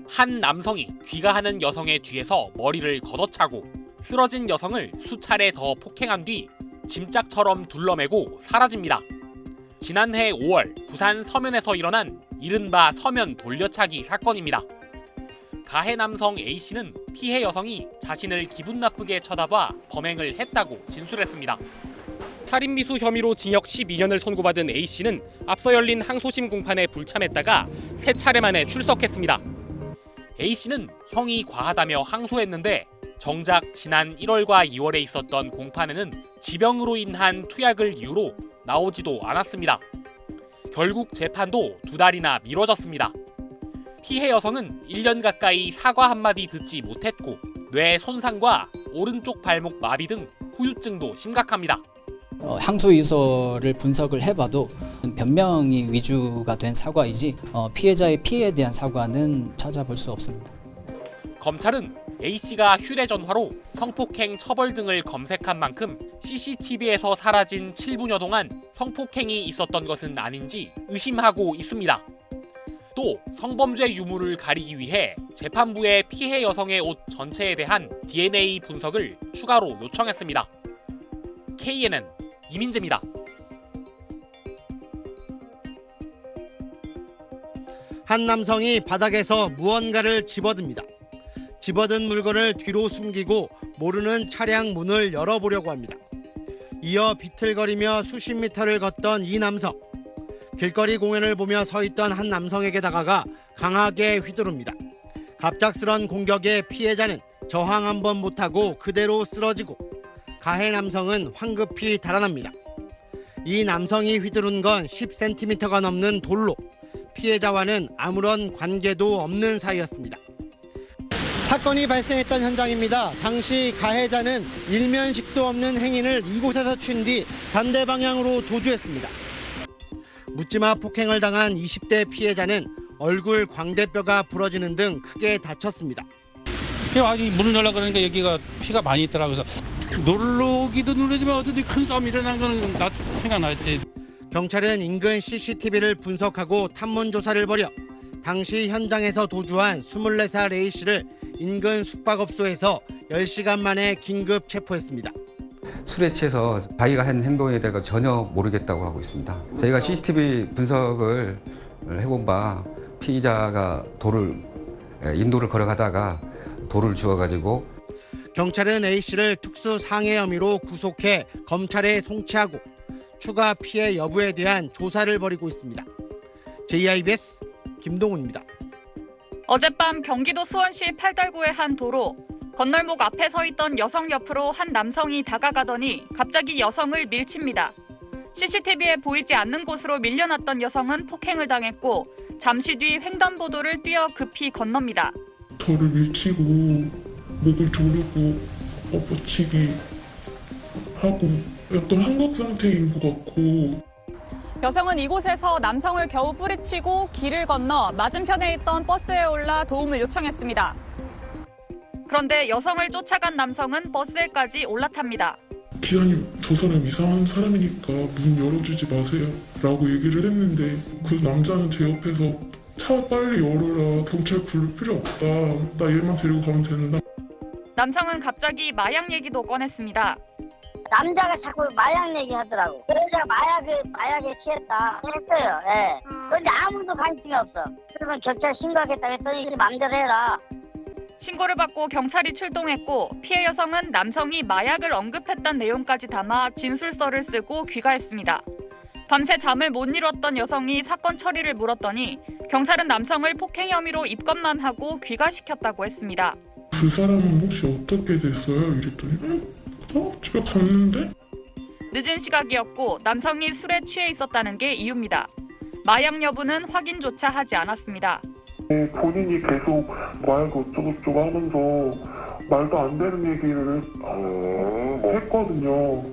한 남성이 귀가하는 여성의 뒤에서 머리를 걷어차고 쓰러진 여성을 수차례 더 폭행한 뒤 짐짝처럼 둘러매고 사라집니다. 지난해 5월 부산 서면에서 일어난 이른바 서면 돌려차기 사건입니다. 가해 남성 A씨는 피해 여성이 자신을 기분 나쁘게 쳐다봐 범행을 했다고 진술했습니다. 살인미수 혐의로 징역 12년을 선고받은 A씨는 앞서 열린 항소심 공판에 불참했다가 3차례 만에 출석했습니다. A씨는 형이 과하다며 항소했는데 정작 지난 1월과 2월에 있었던 공판에는 지병으로 인한 투약을 이유로 나오지도 않았습니다. 결국 재판도 2달이나 미뤄졌습니다. 피해 여성은 1년 가까이 사과 한마디 듣지 못했고 뇌 손상과 오른쪽 발목 마비 등 후유증도 심각합니다. 항소 이유서를 분석을 해봐도 변명이 위주가 된 사과이지 피해자의 피해에 대한 사과는 찾아볼 수 없습니다. 검찰은 A씨가 휴대전화로 성폭행 처벌 등을 검색한 만큼 CCTV에서 사라진 7분여 동안 성폭행이 있었던 것은 아닌지 의심하고 있습니다. 또 성범죄 유무를 가리기 위해 재판부에 피해 여성의 옷 전체에 대한 DNA 분석을 추가로 요청했습니다. KNN 이민재입니다. 한 남성이 바닥에서 무언가를 집어듭니다. 집어든 물건을 뒤로 숨기고 모르는 차량 문을 열어보려고 합니다. 이어 비틀거리며 수십 미터를 걷던 이 남성. 길거리 공연을 보며 서 있던 한 남성에게 다가가 강하게 휘두릅니다. 갑작스런 공격에 피해자는 저항 한번 못하고 그대로 쓰러지고 가해 남성은 황급히 달아납니다. 이 남성이 휘두른 건 10cm가 넘는 돌로 피해자와는 아무런 관계도 없는 사이였습니다. 사건이 발생했던 현장입니다. 당시 가해자는 일면식도 없는 행인을 이곳에서 취한 뒤 반대 방향으로 도주했습니다. 묻지마 폭행을 당한 20대 피해자는 얼굴 광대뼈가 부러지는 등 크게 다쳤습니다. 아니 문을 열라 그러니까 여기가 피가 많이 있더라고요. 그래서 누르기도 누르지만 어쩐지 큰 싸움이 일어난 거는 나 생각났지. 경찰은 인근 CCTV를 분석하고 탐문 조사를 벌여 당시 현장에서 도주한 24살 A씨를 인근 숙박업소에서 10시간 만에 긴급 체포했습니다. 술에 취해서 자기가 한 행동에 대해 전혀 모르겠다고 하고 있습니다. 저희가 CCTV 분석을 해본 바 피의자가 인도를 걸어가다가 돌을 주워가지고 경찰은 A씨를 특수상해 혐의로 구속해 검찰에 송치하고 추가 피해 여부에 대한 조사를 벌이고 있습니다. JIBS 김동훈입니다. 어젯밤 경기도 수원시 팔달구의 한 도로 건널목 앞에 서 있던 여성 옆으로 한 남성이 다가가더니 갑자기 여성을 밀칩니다. CCTV에 보이지 않는 곳으로 밀려났던 여성은 폭행을 당했고 잠시 뒤 횡단보도를 뛰어 급히 건넙니다. 저를 밀치고 목을 조르고 엎어치기 하고 약간 환각 상태인 것 같고 여성은 이곳에서 남성을 겨우 뿌리치고 길을 건너 맞은편에 있던 버스에 올라 도움을 요청했습니다. 그런데 여성을 쫓아간 남성은 버스에까지 올라탑니다. 기사님, 저 사람 이상한 사람이니까 문 열어주지 마세요 라고 얘기를 했는데 그 남자는 제 옆에서 차 빨리 열어라, 경찰 부를 필요 없다, 나 얘만 데리고 가면 되는데. 남성은 갑자기 마약 얘기도 꺼냈습니다. 남자가 자꾸 마약 얘기하더라고. 그 여자가 마약에 취했다 했어요. 예. 그런데 아무도 관심이 없어. 그러면 경찰 신고하겠다 했더니 마음대로 해라. 신고를 받고 경찰이 출동했고 피해 여성은 남성이 마약을 언급했던 내용까지 담아 진술서를 쓰고 귀가했습니다. 밤새 잠을 못 이뤘던 여성이 사건 처리를 물었더니 경찰은 남성을 폭행 혐의로 입건만 하고 귀가시켰다고 했습니다. 그 사람은 혹시 어떻게 됐어요? 이랬더니 집에 갔는데? 늦은 시각이었고 남성이 술에 취해 있었다는 게 이유입니다. 마약 여부는 확인조차 하지 않았습니다. 본인이 계속 마약 어쩌고저쩌고 하면서 말도 안 되는 얘기를 했거든요.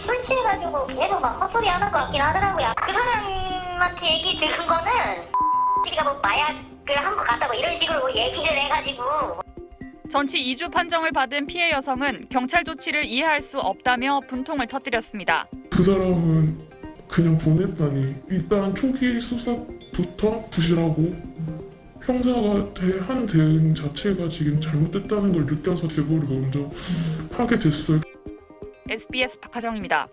술 취해가지고 계속 막 헛소리 하는 것 같긴 하더라고요. 그 사람한테 얘기 들은 거는 X가 뭐 마약을 한 것 같다 뭐 이런 식으로 뭐 얘기를 해가지고. 전치 2주 판정을 받은 피해 여성은 경찰 조치를 이해할 수 없다며 분통을 터뜨렸습니다. 그 사람은 그냥 보냈다니 일단 초기 수사부터 부실하고 형사가 한 대응 자체가 지금 잘못됐다는 걸 느껴서 제보를 먼저 하게 됐어요. SBS 박하정입니다.